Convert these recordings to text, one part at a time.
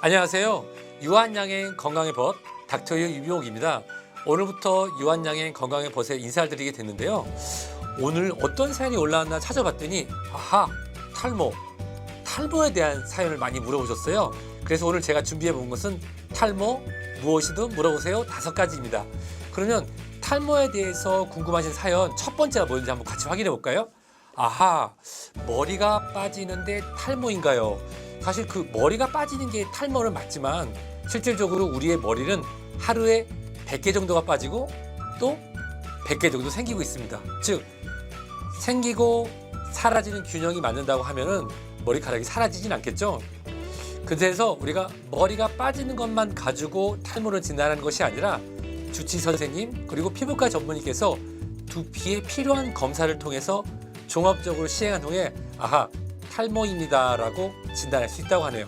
안녕하세요. 유한양행 건강의 벗 닥터유 유병욱입니다. 오늘부터 유한양행 건강의 벗에 인사를 드리게 됐는데요. 오늘 어떤 사연이 올라왔나 찾아봤더니 아하, 탈모에 대한 사연을 많이 물어보셨어요. 그래서 오늘 제가 준비해 본 것은 탈모 무엇이든 물어보세요 5가지입니다. 그러면 탈모에 대해서 궁금하신 사연 첫 번째가 뭐였는지 한번 같이 확인해 볼까요? 아하, 머리가 빠지는데 탈모인가요? 사실 그 머리가 빠지는 게 탈모는 맞지만 실질적으로 우리의 머리는 하루에 100개 정도가 빠지고 또 100개 정도 생기고 있습니다. 즉 생기고 사라지는 균형이 맞는다고 하면은 머리카락이 사라지진 않겠죠. 그래서 우리가 머리가 빠지는 것만 가지고 탈모를 진단하는 것이 아니라 주치 선생님 그리고 피부과 전문의께서 두피에 필요한 검사를 통해서 종합적으로 시행한 후에 아하, 탈모입니다라고 진단할 수 있다고 하네요.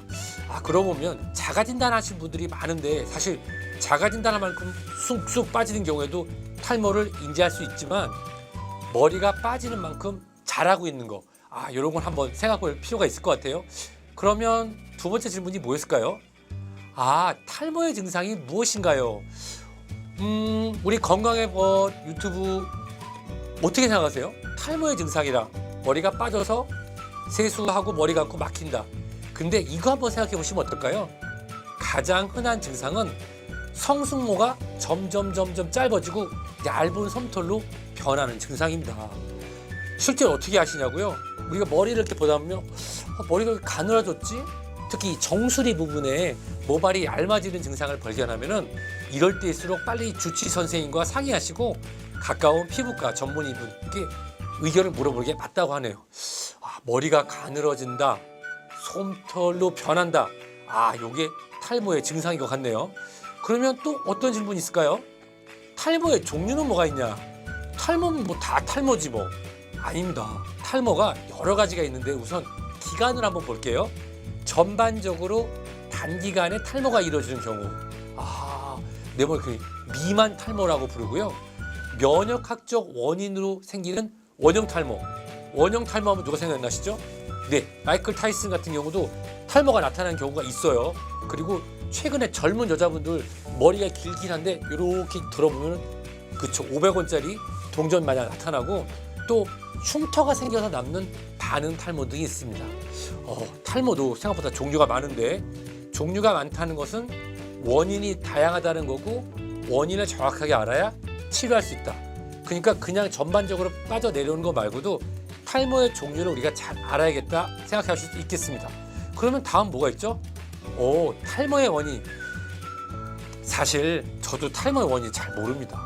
그러고 보면 자가 진단하신 분들이 많은데 사실 자가 진단한 만큼 쑥쑥 빠지는 경우에도 탈모를 인지할 수 있지만 머리가 빠지는 만큼 자라고 있는 거, 이런 걸 한번 생각해 볼 필요가 있을 것 같아요. 그러면 두 번째 질문이 뭐였을까요? 탈모의 증상이 무엇인가요? 우리 건강의 벗 유튜브 어떻게 생각하세요? 탈모의 증상이라 머리가 빠져서 세수하고 머리 감고 막힌다. 근데 이거 한번 생각해 보시면 어떨까요? 가장 흔한 증상은 성승모가 점점 짧아지고 얇은 솜털로 변하는 증상입니다. 실제로 어떻게 아시냐고요? 우리가 머리를 이렇게 보다 보면 머리가 왜 가늘어졌지? 특히 정수리 부분에 모발이 얇아지는 증상을 발견하면은 이럴 때일수록 빨리 주치 선생님과 상의하시고 가까운 피부과 전문의분께 의견을 물어보는 게 맞다고 하네요. 머리가 가늘어진다, 솜털로 변한다. 요게 탈모의 증상인 것 같네요. 그러면 또 어떤 질문이 있을까요? 탈모의 종류는 뭐가 있냐? 탈모는 뭐 다 탈모지 뭐. 아닙니다. 탈모가 여러 가지가 있는데 우선 기간을 한번 볼게요. 전반적으로 단기간에 탈모가 이루어지는 경우, 내 머리 미만 탈모라고 부르고요. 면역학적 원인으로 생기는 원형 탈모. 원형 탈모하면 누가 생각나시죠? 네, 마이클 타이슨 같은 경우도 탈모가 나타나는 경우가 있어요. 그리고 최근에 젊은 여자분들 머리가 길긴 한데 이렇게 들어보면 그쵸, 500원짜리 동전 마냥 나타나고 또 흉터가 생겨서 남는 반응 탈모 등이 있습니다. 탈모도 생각보다 종류가 많은데 종류가 많다는 것은 원인이 다양하다는 거고 원인을 정확하게 알아야 치료할 수 있다. 그러니까 그냥 전반적으로 빠져내려오는 거 말고도 탈모의 종류를 우리가 잘 알아야겠다 생각할 수 있겠습니다. 그러면 다음 뭐가 있죠? 탈모의 원인. 사실 저도 탈모의 원인 잘 모릅니다.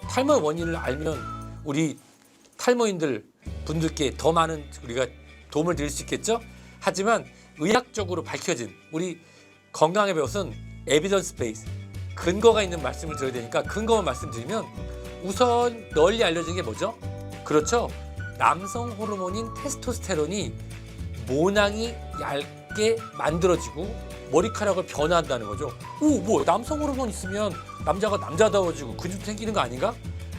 탈모의 원인을 알면 우리 탈모인들 분들께 더 많은 우리가 도움을 드릴 수 있겠죠? 하지만 의학적으로 밝혀진 우리 건강의 배웠은 에비던스 베이스, 근거가 있는 말씀을 드려야 되니까 근거만 말씀드리면 우선 널리 알려진 게 뭐죠? 그렇죠. 남성 호르몬인 테스토스테론이 모낭이 얇게 만들어지고 머리카락을 변화한다는 거죠. 남성 호르몬 있으면 남자가 남자다워지고 근육도 생기는 거 아닌가?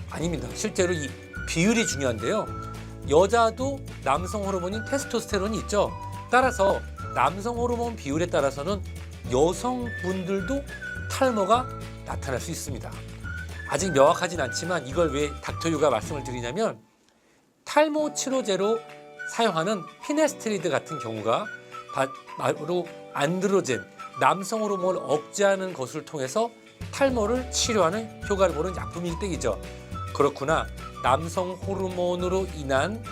아닙니다. 실제로 이 비율이 중요한데요. 여자도 남성 호르몬인 테스토스테론이 있죠. 따라서 남성 호르몬 비율에 따라서는 여성분들도 탈모가 나타날 수 있습니다. 아직 명확하진 않지만 이걸 왜 닥터유가 말씀을 드리냐면 탈모 치료제로 사용하는 피네스트리드 같은 경우가 바로 안드로젠, 남성 호르몬을 억제하는 것을 통해서 탈모를 치료하는 효과를 보는 약품이기 때문이죠. 그렇구나. 남성 호르몬으로 인한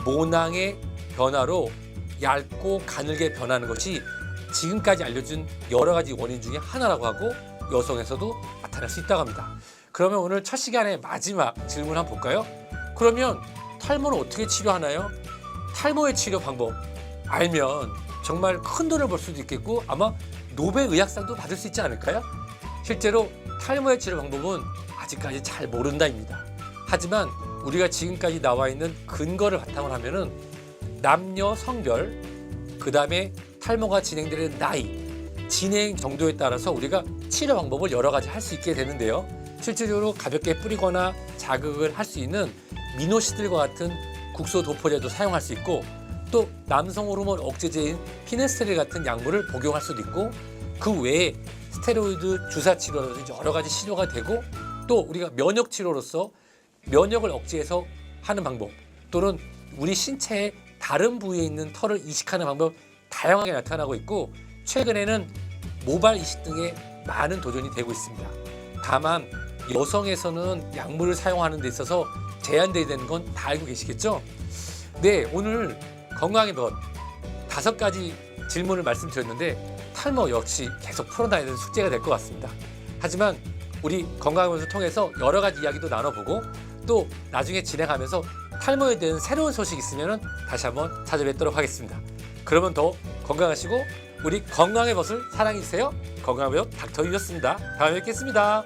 모낭의 변화로 얇고 가늘게 변하는 것이 지금까지 알려진 여러 가지 원인 중에 하나라고 하고 여성에서도 나타날 수 있다고 합니다. 그러면 오늘 첫 시간의 마지막 질문 한번 볼까요? 그러면 탈모를 어떻게 치료하나요? 탈모의 치료 방법 알면 정말 큰 돈을 벌 수도 있겠고 아마 노벨 의학상도 받을 수 있지 않을까요? 실제로 탈모의 치료 방법은 아직까지 잘 모른다입니다. 하지만 우리가 지금까지 나와 있는 근거를 바탕으로 하면은 남녀 성별, 그 다음에 탈모가 진행되는 나이, 진행 정도에 따라서 우리가 치료 방법을 여러 가지 할 수 있게 되는데요. 실질적으로 가볍게 뿌리거나 자극을 할 수 있는 미노시딜과 같은 국소 도포제도 사용할 수 있고 또 남성 호르몬 억제제인 피네스테릴 같은 약물을 복용할 수도 있고 그 외에 스테로이드 주사 치료라든지 여러 가지 치료가 되고 또 우리가 면역 치료로서 면역을 억제해서 하는 방법 또는 우리 신체의 다른 부위에 있는 털을 이식하는 방법 다양하게 나타나고 있고 최근에는 모발 이식 등의 많은 도전이 되고 있습니다. 다만 여성에서는 약물을 사용하는 데 있어서 제한되어야 되는 건 다 알고 계시겠죠? 네, 오늘 건강의 법 5가지 질문을 말씀드렸는데 탈모 역시 계속 풀어놔야 되는 숙제가 될 것 같습니다. 하지만 우리 건강의 법을 통해서 여러 가지 이야기도 나눠보고 또 나중에 진행하면서 탈모에 대한 새로운 소식 있으면 다시 한번 찾아뵙도록 하겠습니다. 그러면 더 건강하시고 우리 건강의 법을 사랑해주세요. 건강의 법 닥터유였습니다. 다음에 뵙겠습니다.